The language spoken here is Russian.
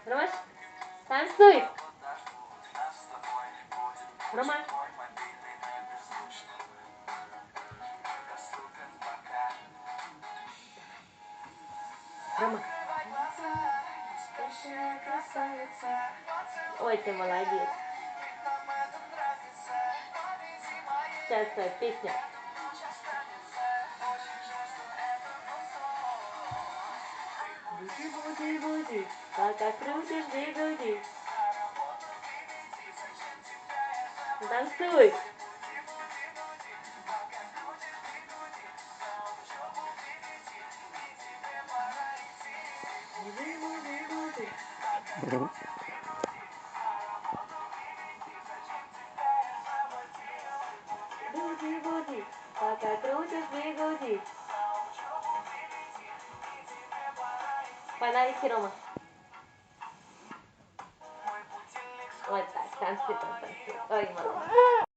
Ромаш, танцуй! Рома. Рома. Ой, ты молодец. Сейчас твоя песня. Буди, пока крутишь бигуди. Танцуй. Буди, пока крутишь бигуди. Фонарики, Рома. Вот так, танцуй, танцуй. Ой, молодец.